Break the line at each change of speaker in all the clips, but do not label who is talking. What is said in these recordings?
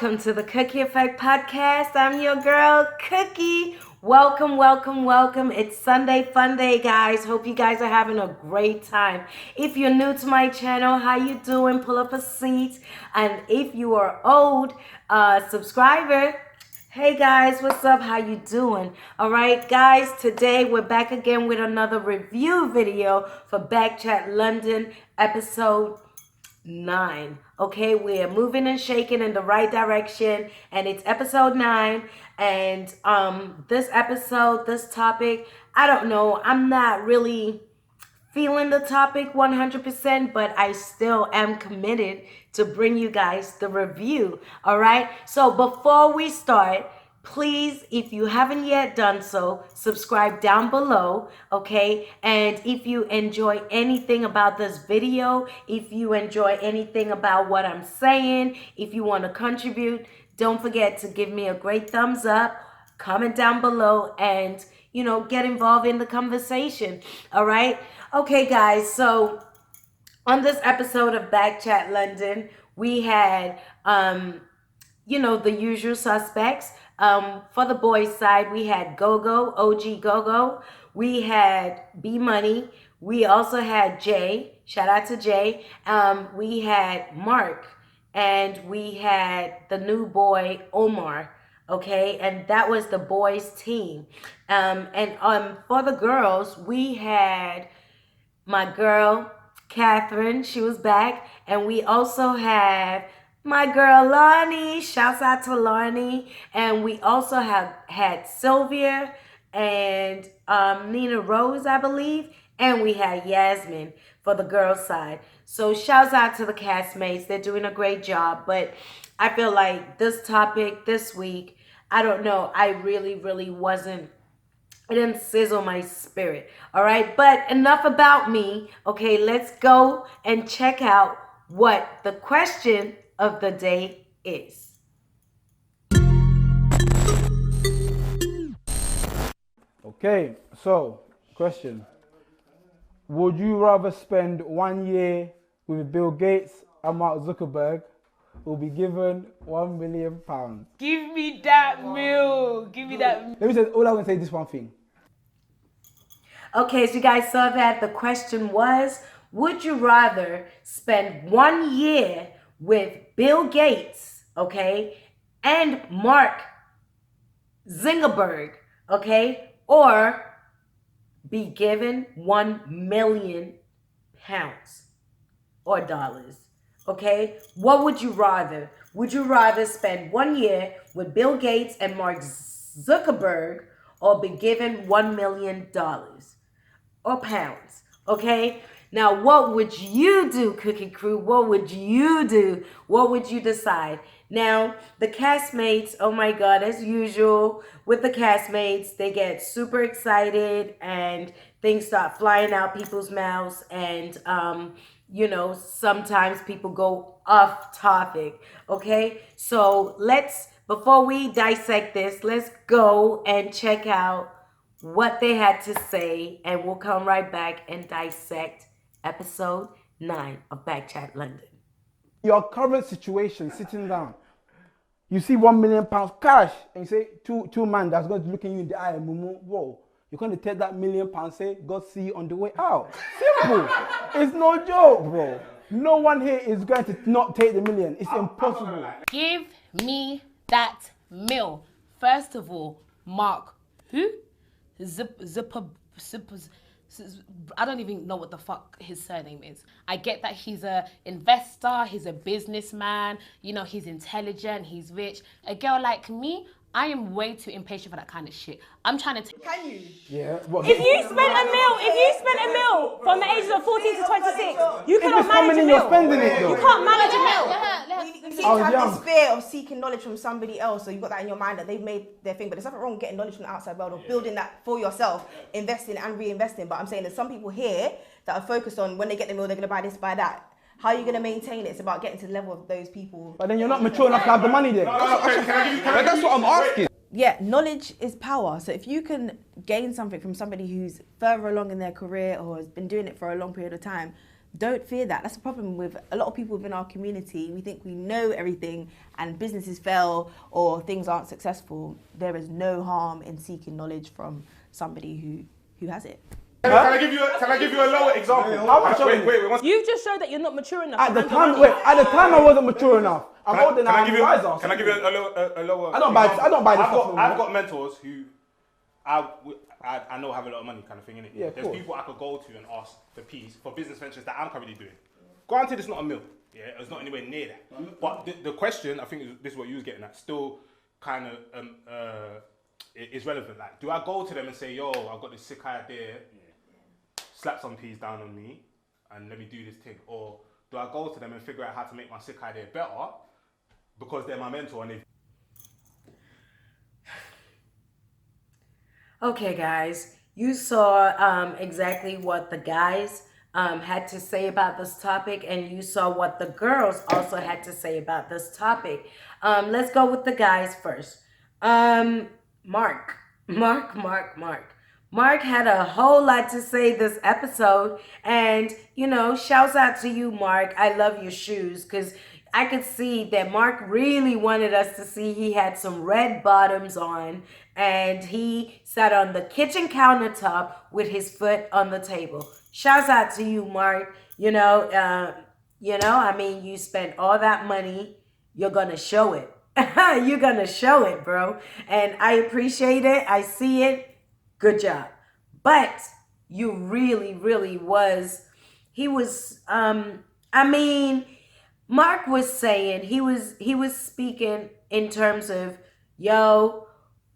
welcome to the Cookie Effect Podcast. I'm your girl, Cookie. Welcome, welcome, welcome. It's Sunday Fun Day, guys. Hope you guys are having a great time. If you're new to my channel, how you doing? Pull up a seat. And if you are old subscriber, hey guys, what's up? How you doing? All right, guys, today we're back again with another review video for Bkchatlnd episode 9. Okay, we're moving and shaking in the right direction, and it's episode 9. And this topic, I don't know, I'm not really feeling the topic 100%, but I still am committed to bring you guys the review. All right, so before we start, please, if you haven't yet done so, subscribe down below, okay? And if you enjoy anything about this video, if you enjoy anything about what I'm saying, if you want to contribute, don't forget to give me a great thumbs up, comment down below, and, you know, get involved in the conversation, all right? Okay, guys, so on this episode of Bkchatlnd, we had, the usual suspects. For the boys' side, we had Gogo, OG Gogo. We had B Money. We also had Jay. Shout out to Jay. We had Mark, and we had the new boy Omar. Okay, and that was the boys' team. And for the girls, we had my girl Catherine. She was back, and we also have my girl Lonnie, shouts out to Lonnie. And we also had Sylvia and Nina Rose, I believe. And we had Yasmin for the girls' side. So shouts out to the castmates. They're doing a great job. But I feel like this topic this week, I don't know, I really wasn't, it didn't sizzle my spirit. All right, but enough about me. Okay, let's go and check out what the question of the day is.
Okay, so question. Would you rather spend 1 year with Bill Gates and Mark Zukerburg, who will be given £1 million?
Give me that meal. Give me that.
Let me say, all I'm going to say this one thing.
Okay, so you guys saw that the question was, would you rather spend 1 year with Bill Gates, okay, and Mark Zukerburg, okay, or be given £1 million or dollars, okay? What would you rather? Would you rather spend 1 year with Bill Gates and Mark Zukerberg, or be given $1 million or pounds, okay? Now, what would you do, Cookie Crew? What would you do? What would you decide? Now, the castmates, oh my God, as usual, with the castmates, they get super excited and things start flying out people's mouths. And, sometimes people go off topic, okay? So before we dissect this, let's go and check out what they had to say. And we'll come right back and dissect episode 9 of Bkchatlnd.
Your current situation, sitting down, you see £1 million cash, and you say, two man that's going to look at you in the eye, mumu, whoa, you're going to take that £1 million, say, God see you on the way out. Simple. It's no joke, bro. No one here is going to not take the million. It's impossible.
Give me that meal. First of all, Mark, who? I don't even know what the fuck his surname is. I get that he's a investor, he's a businessman, he's intelligent, he's rich. A girl like me, I am way too impatient for that kind of shit. I'm trying to
Can you?
Yeah.
If you spent a meal from the ages of 14 to 26, you cannot manage a meal.
You're spending it though.
You can't manage a meal. You seem to have
young.
this fear of seeking knowledge from somebody else, so you've got that in your mind that they've made their thing. But there's nothing wrong with getting knowledge from the outside world or building that for yourself, investing and reinvesting. But I'm saying there's some people here that are focused on when they get the meal, they're going to buy this, buy that. How are you going to maintain it? It's about getting to the level of those people.
But then you're not mature enough to have the money then.
But that's what I'm asking.
Yeah, knowledge is power. So if you can gain something from somebody who's further along in their career or has been doing it for a long period of time, don't fear that. That's the problem with a lot of people within our community. We think we know everything and businesses fail or things aren't successful. There is no harm in seeking knowledge from somebody who has it.
Can I give you a lower example?
Wait. You've just showed that you're not mature enough.
At the time I wasn't mature enough. I'm older now.
Can I give you a lower?
I don't buy this stuff.
I've got mentors who I know have a lot of money, kind of thing, innit?
Yeah,
There's people I could go to and ask for peas for business ventures that I'm currently doing. Granted, it's not a mill. Yeah, it's not anywhere near that. But the question, I think this is what you was getting at, still kind of is relevant. Like, do I go to them and say, yo, I've got this sick idea, slap some peas down on me, and let me do this thing? Or do I go to them and figure out how to make my sick idea better because they're my mentor and they've...
Okay, guys, you saw exactly what the guys had to say about this topic, and you saw what the girls also had to say about this topic. Let's go with the guys first. Mark had a whole lot to say this episode, and shouts out to you, Mark. I love your shoes, because I could see that Mark really wanted us to see he had some red bottoms on, and he sat on the kitchen countertop with his foot on the table. Shouts out to you, Mark. You spent all that money. You're gonna show it. You're gonna show it, bro. And I appreciate it. I see it. Good job. But you really, really was. He was. Mark was saying he was speaking in terms of, yo,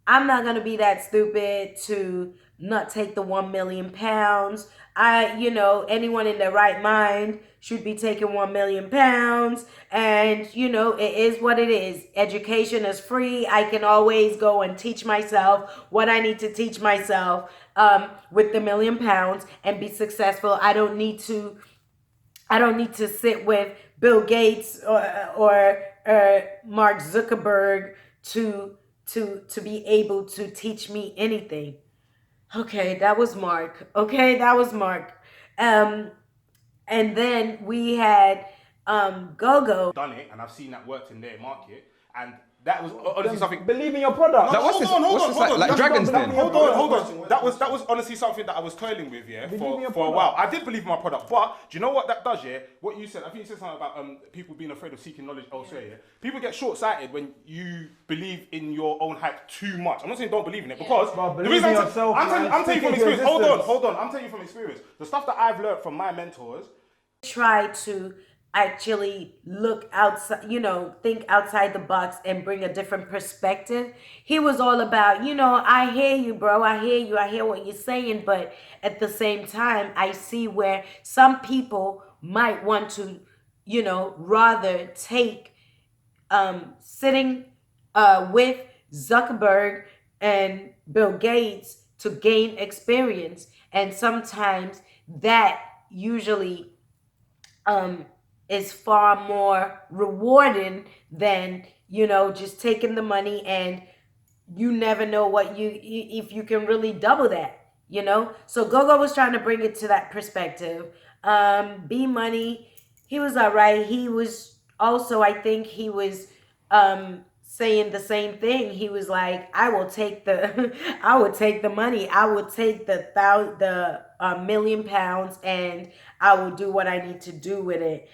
I'm not gonna be that stupid to not take the 1 million pounds. Anyone in their right mind should be taking 1 million pounds. And, it is what it is. Education is free. I can always go and teach myself what I need to teach myself with the 1 million pounds and be successful. I don't need to sit with Bill Gates or Mark Zukerburg to be able to teach me anything. Okay, that was Mark. And then we had Gogo.
Done it, and I've seen that worked in their market, and that was honestly something.
Believe in your product.
Like, what's this? Like Dragon's Den?
Hold on. That was honestly something that I was toiling with, for a while. I did believe in my product, but do you know what that does, What you said, I think you said something about people being afraid of seeking knowledge elsewhere, People get short-sighted when you believe in your own hype too much. I'm not saying don't believe in it, because the reason I'm telling you from experience. Hold on. I'm telling you from experience. The stuff that I've learned from my mentors.
Try to actually look outside, think outside the box and bring a different perspective. He was all about, I hear you, bro. I hear what you're saying. But at the same time, I see where some people might want to, rather take sitting with Zuckerberg and Bill Gates to gain experience. And sometimes that usually is far more rewarding than, just taking the money, and you never know what if you can really double that, So Gogo was trying to bring it to that perspective. B Money, he was all right. He was also, I think he was saying the same thing. He was like, I will take the money. I will take the 1 million pounds, and I will do what I need to do with it.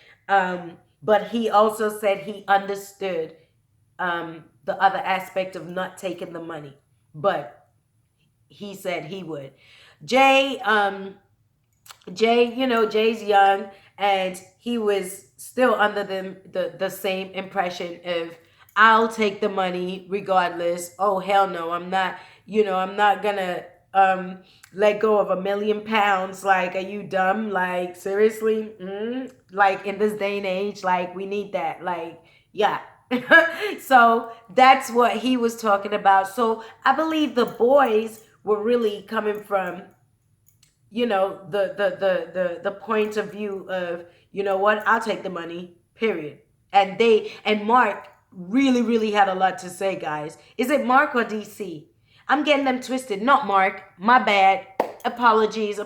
But he also said he understood the other aspect of not taking the money, but he said he would. Jay, Jay's young, and he was still under the same impression of, I'll take the money regardless. Oh, hell no, I'm not gonna let go of 1 million pounds. Like, are you dumb? Like, seriously? Like, in this day and age, like, we need that. Like, yeah. So that's what he was talking about. So I believe the boys were really coming from, the point of view of, what, I'll take the money, period. And Mark really, really had a lot to say, guys. Is it Mark or DC? I'm getting them twisted. Not Mark. My bad. Apologies.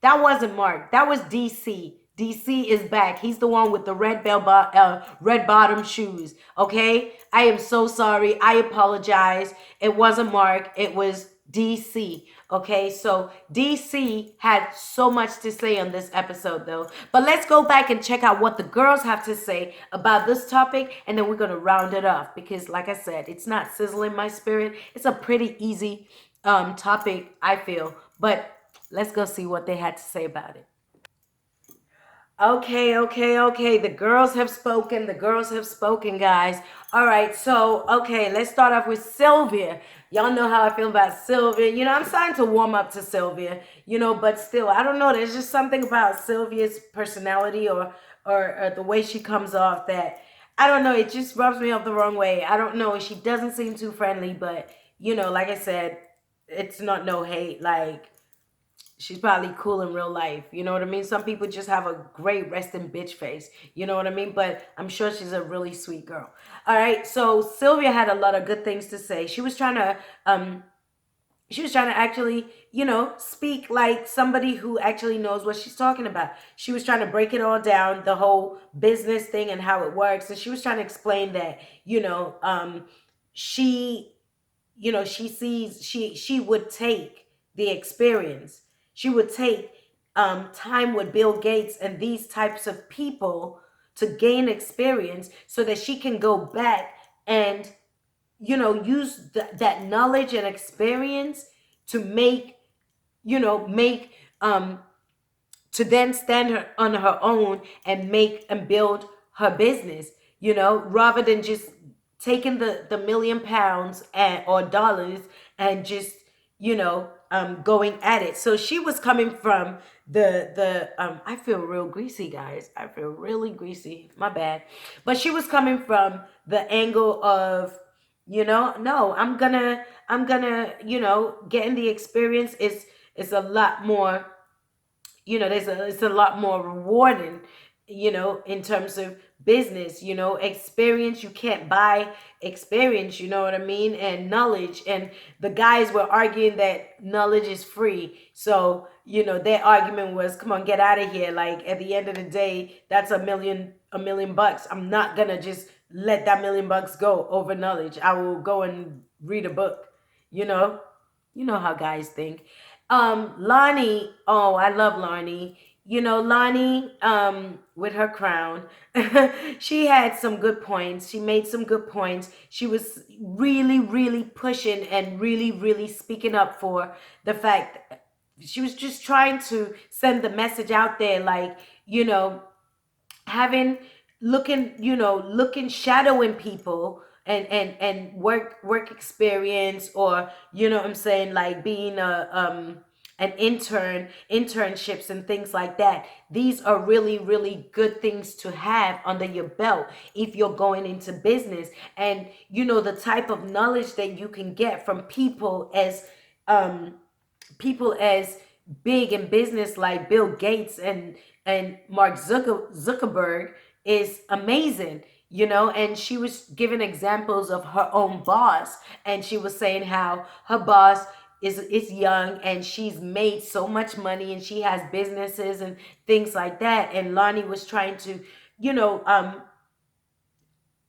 That wasn't Mark. That was DC. DC is back. He's the one with the red bottom shoes. Okay, I am so sorry. I apologize. It wasn't Mark. It was DC. Okay, so DC had so much to say on this episode, though. But let's go back and check out what the girls have to say about this topic, and then we're gonna round it off because, like I said, it's not sizzling my spirit. It's a pretty easy topic, I feel. But let's go see what they had to say about it. Okay. The girls have spoken. The girls have spoken, guys. All right. So, okay, let's start off with Sylvia. Y'all know how I feel about Sylvia. You know, I'm starting to warm up to Sylvia, you know, but still, I don't know. There's just something about Sylvia's personality or the way she comes off that, I don't know. It just rubs me off the wrong way. I don't know. She doesn't seem too friendly, but, you know, like I said, it's not no hate. Like, she's probably cool in real life. You know what I mean? Some people just have a great resting bitch face. You know what I mean? But I'm sure she's a really sweet girl. All right. So Sylvia had a lot of good things to say. She was trying to actually, you know, speak like somebody who actually knows what she's talking about. She was trying to break it all down, the whole business thing and how it works. And she was trying to explain that, you know, she would take the experience. She would take time with Bill Gates and these types of people to gain experience so that she can go back and, you know, use that knowledge and experience to to then stand on her own and make and build her business, you know, rather than just taking the £1 million or dollars and just, you know, going at it. So she was coming from I feel real greasy, guys. I feel really greasy. My bad. But she was coming from the angle of, you know, no, I'm gonna, you know, getting the experience is a lot more, you know, it's a lot more rewarding, you know, in terms of business, you know, experience. You can't buy experience, you know what I mean? And knowledge. And the guys were arguing that knowledge is free. So, you know, their argument was, come on, get out of here. Like, at the end of the day, that's $1 million. I'm not gonna just let that $1 million go over knowledge. I will go and read a book, you know how guys think. Lonnie, oh, I love Lonnie. You know, Lonnie, with her crown, she had some good points. She made some good points. She was really, really pushing and really, really speaking up for the fact that she was just trying to send the message out there, like, you know, shadowing people and work experience, or, you know what I'm saying, like being an internships and things like that. These are really, really good things to have under your belt if you're going into business. And, you know, the type of knowledge that you can get from people as big in business like Bill Gates and Mark Zukerberg is amazing. You know, and she was giving examples of her own boss, and she was saying how her boss is young and she's made so much money and she has businesses and things like that. And Lonnie was trying to, you know,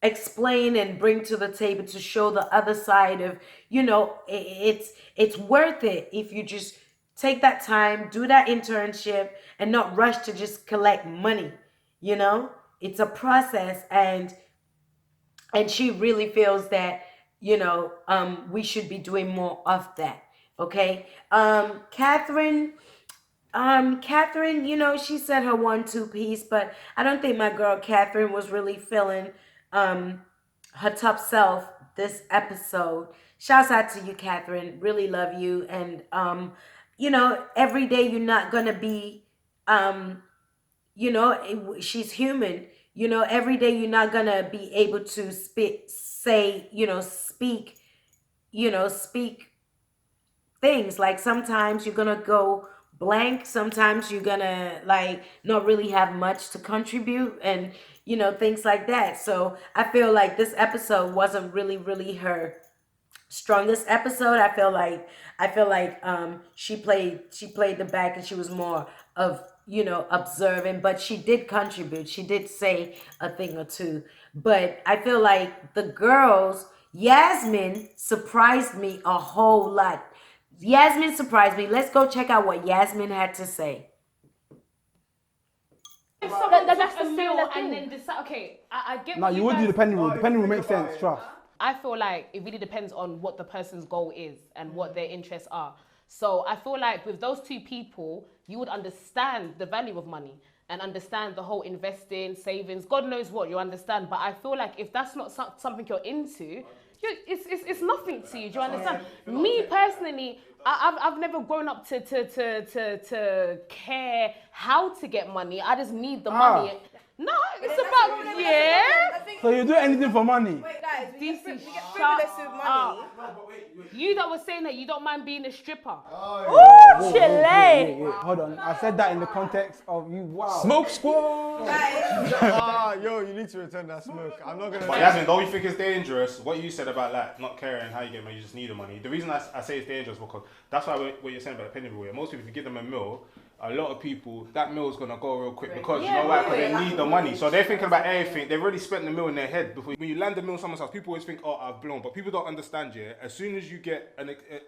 explain and bring to the table to show the other side of, you know, it's worth it if you just take that time, do that internship, and not rush to just collect money. You know, it's a process, and she really feels that, you know, we should be doing more of that. Okay. Catherine, you know, she said her 1-2 piece, but I don't think my girl Catherine was really feeling her top self this episode. Shouts out to you, Catherine. Really love you. And you know, every day you're not gonna be you know, she's human. You know, every day you're not gonna be able to speak things. Like, sometimes you're gonna go blank, sometimes you're gonna like not really have much to contribute, and, you know, things like that. So I feel like this episode wasn't really her strongest episode. I feel like she played the back, and she was more observing, but she did contribute. She did say a thing or two. But I feel like the girls, Yasmin surprised me a whole lot. Yasmin surprised me. Let's go check out what Yasmin had to say.
If someone that's a meal and then decide, okay, I get.
No, you would do the penny rule. The penny rule makes sense. Trust.
I feel like it really depends on what the person's goal is and what their interests are. So I feel like with those two people, you would understand the value of money and understand the whole investing, savings, God knows what you understand. But I feel like if that's not something you're into, it's nothing to you. Do you understand? Me personally, I've never grown up to care how to get money. I just need the money. No, it's about
So you do anything for money?
Wait, guys, we get
DC,
frivolous with money.
You that was saying that you don't mind being a stripper.
Ooh, Chile.
Wait, hold on. I said that in the context of you. Wow.
Smoke squad.
Yo, you need to return that smoke. I'm not gonna.
But Yasmin, don't you think it's dangerous? What you said about like not caring how you get money, you just need the money. The reason I say it's dangerous because that's why what you're saying about the penny rule. Most people, if you give them a meal, a lot of people, that meal is gonna go real quick because you know why? Because they need the money. So they're thinking about everything. They've already spent the meal in their head. Before when you land the meal in someone's house, people always think, "Oh, I've blown," but people don't understand. Yeah, as soon as you get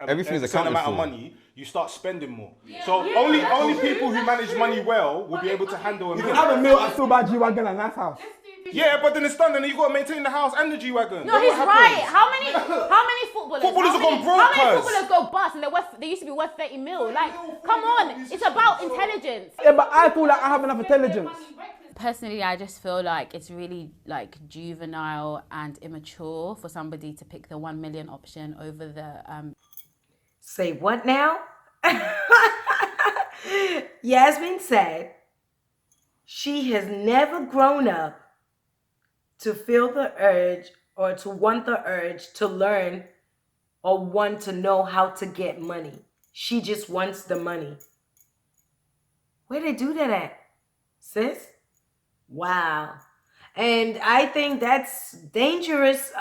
Everything's
a certain
accounted
amount of
for.
money, you start spending more. So only people who manage money well will be able to handle a
You
meal.
can have a meal and still buy G-Wagon and nice house.
Yeah, but then it's done, and you got to maintain the house and the G-Wagon.
No,
Then
he's
what
right.
happens?
How many footballers?
Footballers have gone broke,
How many
cuz.
footballers go bust and they used to be worth 30 mil? Like, come on, it's about intelligence.
Yeah, but I feel like I have enough intelligence.
Personally, I just feel like it's really like juvenile and immature for somebody to pick the 1 million option over the
Say what now? Yasmin said she has never grown up to feel the urge or to want the urge to learn or want to know how to get money. She just wants the money. Where they do that at, sis? Wow. And I think that's dangerous.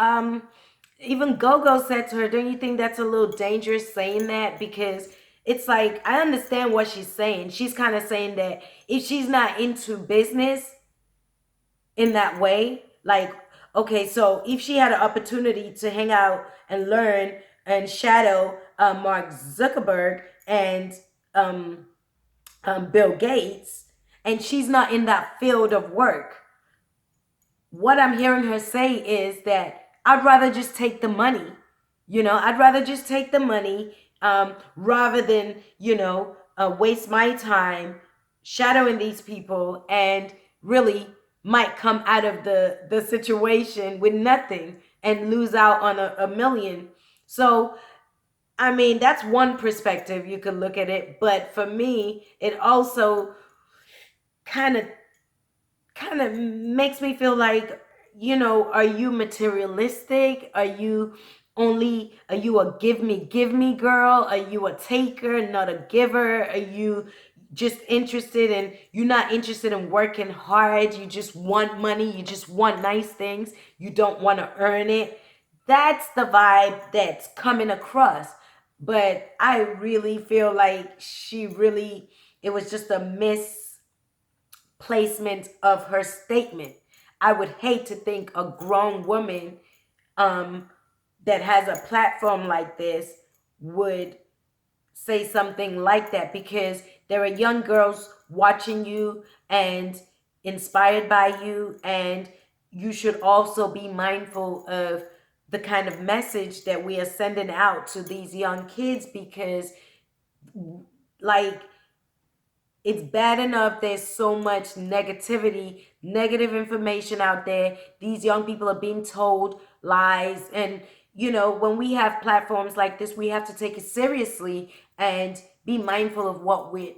Even Gogo said to her, don't you think that's a little dangerous saying that? Because it's like, I understand what she's saying. She's kind of saying that if she's not into business in that way, like, okay, so if she had an opportunity to hang out and learn and shadow Mark Zukerberg and Bill Gates, and she's not in that field of work, what I'm hearing her say is that I'd rather just take the money. I'd rather just take the money rather than, waste my time shadowing these people and really might come out of the situation with nothing and lose out on a million. So, I mean, that's one perspective you could look at it. But for me, it also kind of makes me feel like, are you materialistic? Are you a give me girl? Are you a taker, not a giver? Are you just you're not interested in working hard? You just want money. You just want nice things. You don't want to earn it. That's the vibe that's coming across. But I really feel like it was just a misplacement of her statement. I would hate to think a grown woman that has a platform like this would say something like that, because there are young girls watching you and inspired by you, and you should also be mindful of the kind of message that we are sending out to these young kids, because like, it's bad enough there's so much negativity, negative information out there. These young people are being told lies. And, when we have platforms like this, we have to take it seriously and be mindful of what we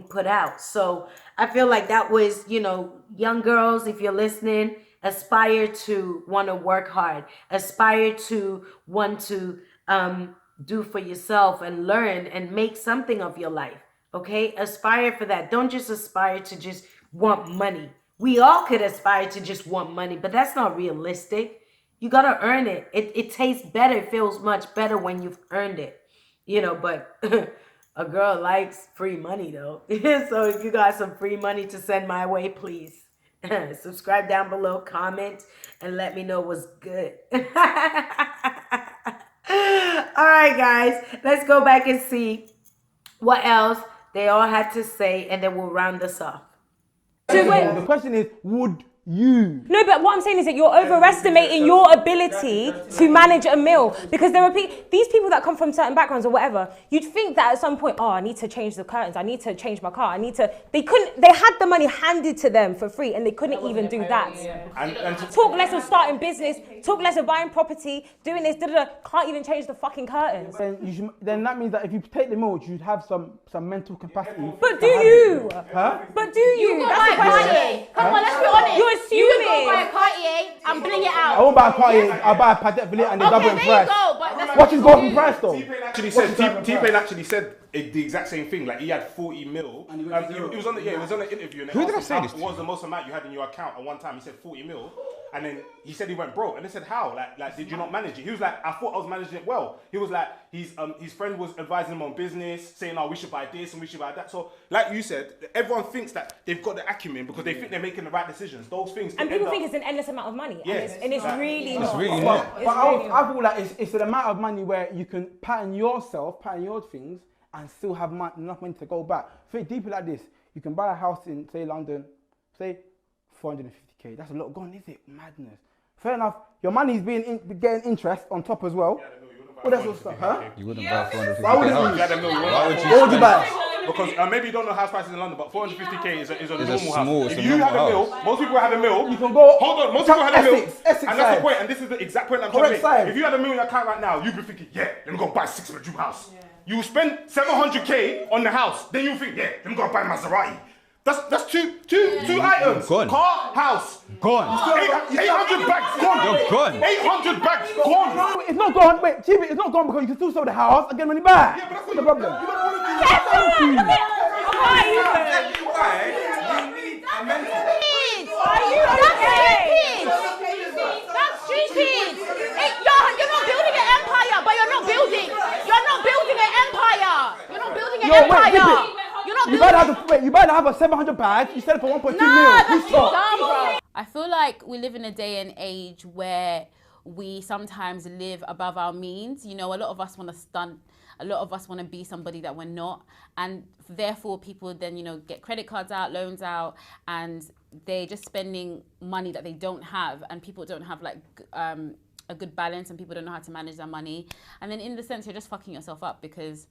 put out. So I feel like that was, young girls, if you're listening, aspire to want to work hard, aspire to want to do for yourself and learn and make something of your life. Okay, aspire for that. Don't just aspire to just want money. We all could aspire to just want money, but that's not realistic. You got to earn it. It tastes better. It feels much better when you've earned it. But A girl likes free money though. So if you got some free money to send my way, please subscribe down below, comment, and let me know what's good. All right, guys, let's go back and see what else they all had to say, and then we'll round this off.
The question is, would you?
No, but what I'm saying is that you're overestimating your ability to manage a meal, because there are these people that come from certain backgrounds or whatever. You'd think that at some point, I need to change the curtains, I need to change my car, they had the money handed to them for free and they couldn't even do that.
And
Talk less of starting business, talk less of buying property, doing this, can't even change the fucking curtains.
Then that means that if you take the meal, you'd have some mental capacity.
But do you?
Huh?
But do you?
That's the question. Come on, let's be honest.
You're
You
assuming.
go buy a Cartier and bling it
I
out.
won't buy a Cartier, I'll buy a Patek Philippe and they double in
there
price.
you go. But that's
What is going in price though?
T-Pain actually said the exact same thing. Like he had 40 mil. He was on the interview. And
Who did I say
him
this to?
what was the most amount you had in your account at one time? He said 40 mil. And then he said he went broke. And they said, how? Like did you not manage it? He was like, I thought I was managing it well. He was like, his friend was advising him on business, saying, we should buy this and we should buy that. So like you said, everyone thinks that they've got the acumen because they think they're making the right decisions. Those things.
And people think it's an endless amount of money.
Yes.
And it's really
It's
not.
really not.
But I feel like it's an amount of money where you can pattern your things and still have enough money to go back. Think deeper like this. You can buy a house in, say, London, say 450k. That's a lot gone, is it? Madness. Fair enough. Your money's getting interest on top as well. All that sort of stuff, huh?
You wouldn't buy 450k.
Why wouldn't
If you had a mil,
Why would you?
What would you buy?
Because maybe you don't know house prices in London, but 450k is a normal
small-
house.
it's
If
a
you
normal
had a mil,
house.
most people have a mil.
You can go.
Hold on, most people had a mil.
Essex
And that's
side.
the point, and this is the exact point I'm trying to
Correct
make.
side.
If you had a mil in your account right now, you'd be thinking, let me go buy a 6-bedroom house. You spend 700k on the house, then you think, let me go buy Maserati. That's two items.
Gone.
Car, house.
Gone.
800 bags gone.
You're gone.
800 bags gone.
It's not gone. Wait, Chibi, it's not gone because you can still sell the house and get money back.
Yeah, but that's
What's the problem?
You don't want to do that.
Thank you.
That's stupid. You're not building an empire, but you're not building an empire. You're not building an empire.
You better have a 700 bags. You sell it for 1.2 mil.
That's
Stop.
dumb, bro.
I feel like we live in a day and age where we sometimes live above our means. You know, a lot of us want to stunt. A lot of us want to be somebody that we're not. And therefore, people then, get credit cards out, loans out, and they're just spending money that they don't have. And people don't have a good balance, and people don't know how to manage their money. And then in the sense, you're just fucking yourself up because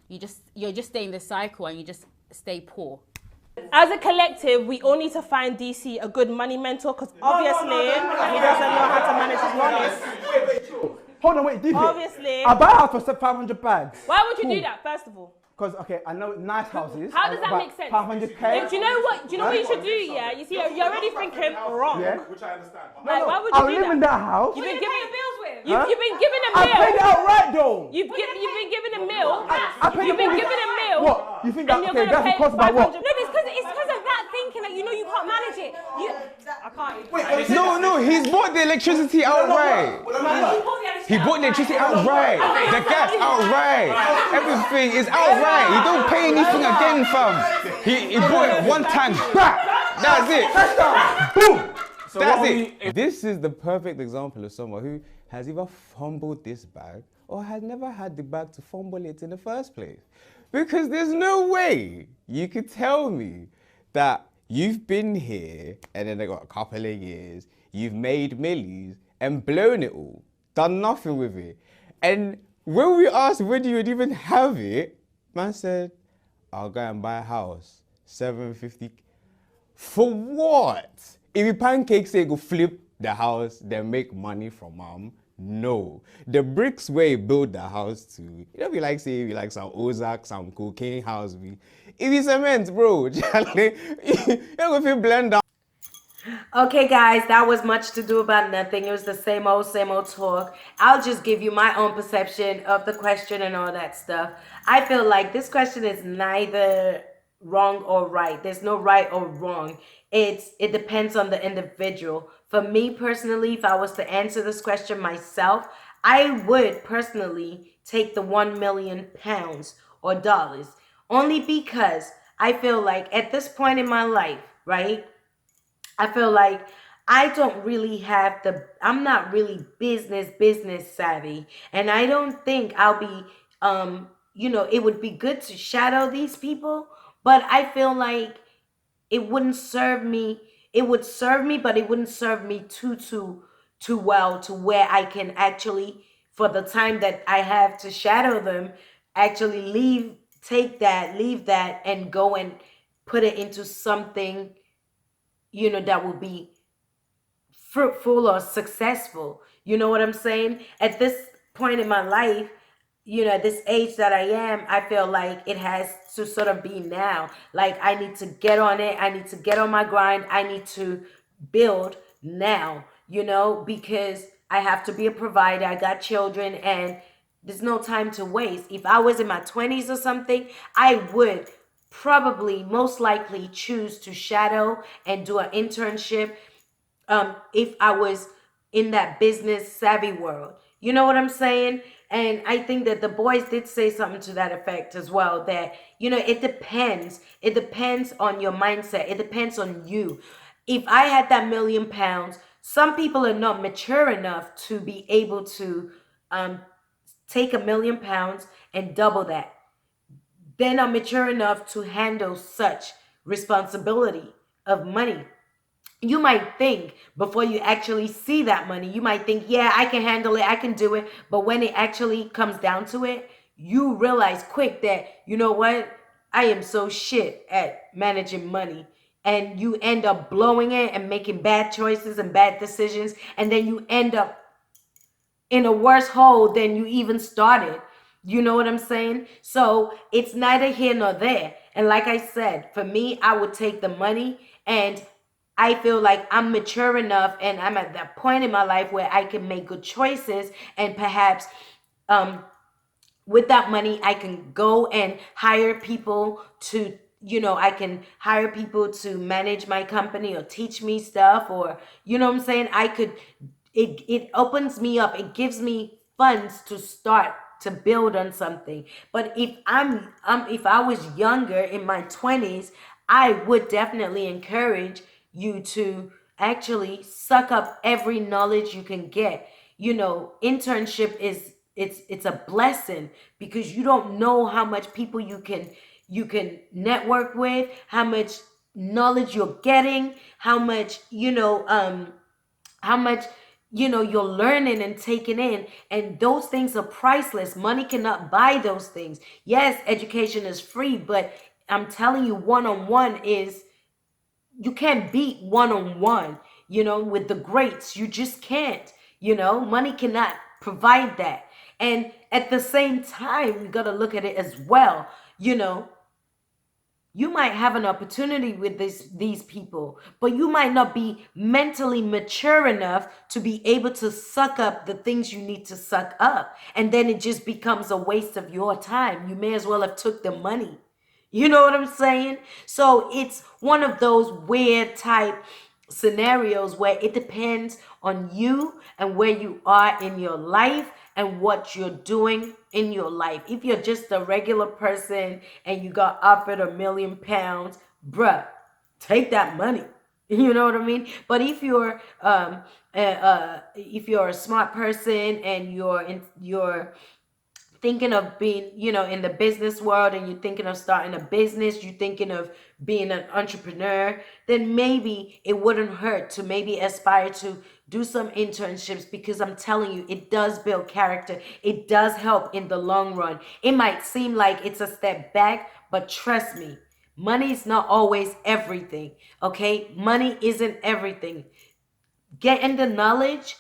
you're just staying in this cycle and you just stay poor.
As a collective, we all need to find DC a good money mentor because obviously he doesn't know how to manage his money.
Hold on, wait, deep it.
Obviously.
I buy a house for 500 bags.
Why would you do that, first of all?
Because, okay, I know nice houses.
How does that
about
make sense?
500k.
Do you know what you should do, yeah? You see, you're already thinking wrong.
Yeah.
Which I understand.
Like, why would
I'll
you do
live in that house.
You've been giving
bills with?
You've been given a
I paid it
meal.
outright though.
You've been given a meal.
I paid
You've
the
been
bill.
given a meal.
What? You think that,
And you're
okay,
gonna
that's
pay
the cost about what?
500. No, it's because of that thinking that you can't manage it. I can't.
No, he's bought the electricity outright. He bought the electricity outright. The gas outright. Everything is outright. He don't pay anything again, fam. He bought it one time. That's it. Boom. That's it. This is the perfect example of someone who has either fumbled this bag or has never had the bag to fumble it in the first place. Because there's no way you could tell me that you've been here and then they got a couple of years, you've made millies and blown it all, done nothing with it. And when we asked whether you would even have it, man said, I'll go and buy a house, 750. For what? If your pancakes say go flip the house, then make money from mom. No. The bricks where you build the house to, you know, be like, say, you like some Ozark, some cocaine house. If it's cement, bro, you're going to blend down.
Okay, guys, that was much to do about nothing. It was the same old talk. I'll just give you my own perception of the question and all that stuff. I feel like this question is neither wrong or right. There's no right or wrong. It depends on the individual. For me personally, if I was to answer this question myself, I would personally take the £1 million or dollars, only because I feel like at this point in my life, right? I feel like I don't really have I'm not really business savvy. And I don't think I'll be, it would be good to shadow these people, but I feel like it wouldn't serve me. It would serve me, but it wouldn't serve me too well to where I can actually, for the time that I have to shadow them, actually leave that and go and put it into something, that will be fruitful or successful. You know what I'm saying? At this point in my life, at this age that I am, I feel like it has to sort of be now. Like I need to get on it. I need to get on my grind. I need to build now, because I have to be a provider. I got children and there's no time to waste. If I was in my 20s or something, I would probably most likely choose to shadow and do an internship if I was in that business savvy world. You know what I'm saying? And I think that the boys did say something to that effect as well, that, it depends. It depends on your mindset. It depends on you. If I had that £1,000,000, some people are not mature enough to be able to take £1,000,000 and double that. They're not mature enough to handle such responsibility of money. You might think before you actually see that money, you might think, yeah, I can handle it, I can do it. But when it actually comes down to it, you realize quick that, you know what? I am so shit at managing money. And you end up blowing it and making bad choices and bad decisions. And then you end up in a worse hole than you even started. You know what I'm saying? So it's neither here nor there. And like I said, for me, I would take the money, and I feel like I'm mature enough and I'm at that point in my life where I can make good choices, and perhaps with that money, I can go and hire people to, I can hire people to manage my company or teach me stuff, or, you know what I'm saying? It opens me up. It gives me funds to start to build on something. But if if I was younger in my 20s, I would definitely encourage you to actually suck up every knowledge you can get. Internship it's a blessing, because you don't know how much people you can network with, how much knowledge you're getting, how much you're learning and taking in, and those things are priceless. Money cannot buy those things. Yes, education is free, but I'm telling you, one-on-one you can't beat one-on-one, with the greats. You just can't, money cannot provide that. And at the same time, we got to look at it as well. You might have an opportunity with these people, but you might not be mentally mature enough to be able to suck up the things you need to suck up. And then it just becomes a waste of your time. You may as well have took the money. You know what I'm saying? So it's one of those weird type scenarios where it depends on you and where you are in your life and what you're doing in your life. If you're just a regular person and you got offered £1,000,000, bruh, take that money. You know what I mean? But if you're a smart person and you're thinking of being, in the business world, and you're thinking of starting a business, you're thinking of being an entrepreneur, then maybe it wouldn't hurt to maybe aspire to do some internships, because I'm telling you, it does build character. It does help in the long run. It might seem like it's a step back, but trust me, money is not always everything, okay? Money isn't everything. Getting the knowledge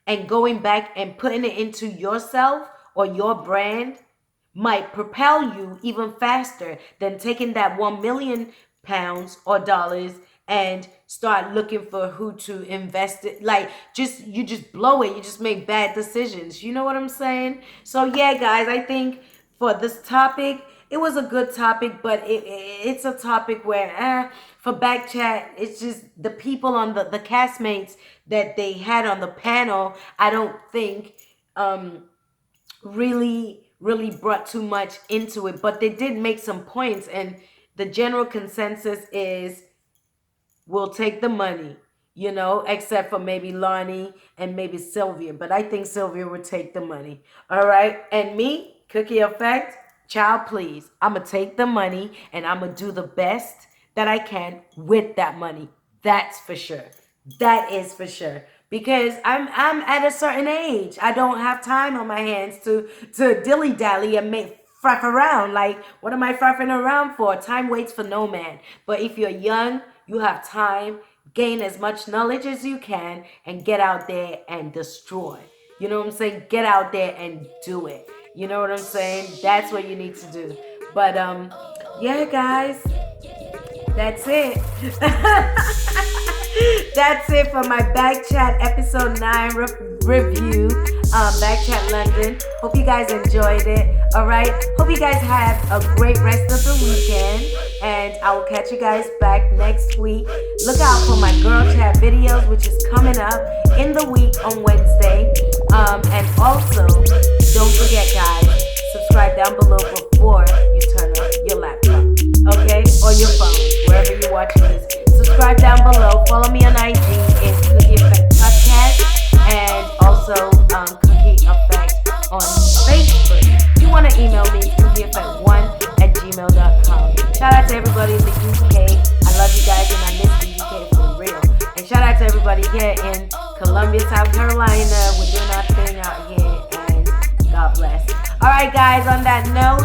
and going back and putting it into yourself or your brand might propel you even faster than taking that £1,000,000 or dollars and start looking for who to invest it. Like, you just blow it. You just make bad decisions. You know what I'm saying? So yeah, guys, I think for this topic, it was a good topic, but it's a topic where for Bkchat, it's just the people on the castmates that they had on the panel, I don't think really really brought too much into it, but they did make some points, and the general consensus is we'll take the money, you know, except for maybe Lonnie and maybe Sylvia. But I think Sylvia would take the money. All right. And me, Cookie Effect, child, please. I'm going to take the money and I'm going to do the best that I can with that money. That's for sure. That is for sure. Because I'm at a certain age. I don't have time on my hands to dilly-dally and make fruff around. Like, what am I fruffing around for? Time waits for no man. But if you're young, you have time. Gain as much knowledge as you can and get out there and destroy. You know what I'm saying? Get out there and do it. You know what I'm saying? That's what you need to do. But yeah, guys, that's it. That's it for my Bkchat episode 9 review. Bkchat London. Hope you guys enjoyed it. Alright. Hope you guys have a great rest of the weekend. And I will catch you guys back next week. Look out for my girl chat videos, which is coming up in the week on Wednesday. And also, don't forget, guys, subscribe down below before you turn on your laptop. Okay? Or your phone, wherever you're watching this. Subscribe down below. Follow me on IG. It's Cookie Effect Podcast. And also Cookie Effect on Facebook. If you want to email me, cookieeffect1@gmail.com. Shout out to everybody in the UK. I love you guys and I miss the UK for real. And shout out to everybody here in Columbia, South Carolina. We're doing our thing out here and God bless. Alright guys, on that note,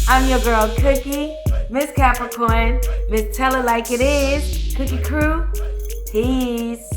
I'm your girl Cookie, Miss Capricorn, Miss Tell It Like It Is, Cookie Crew. Peace.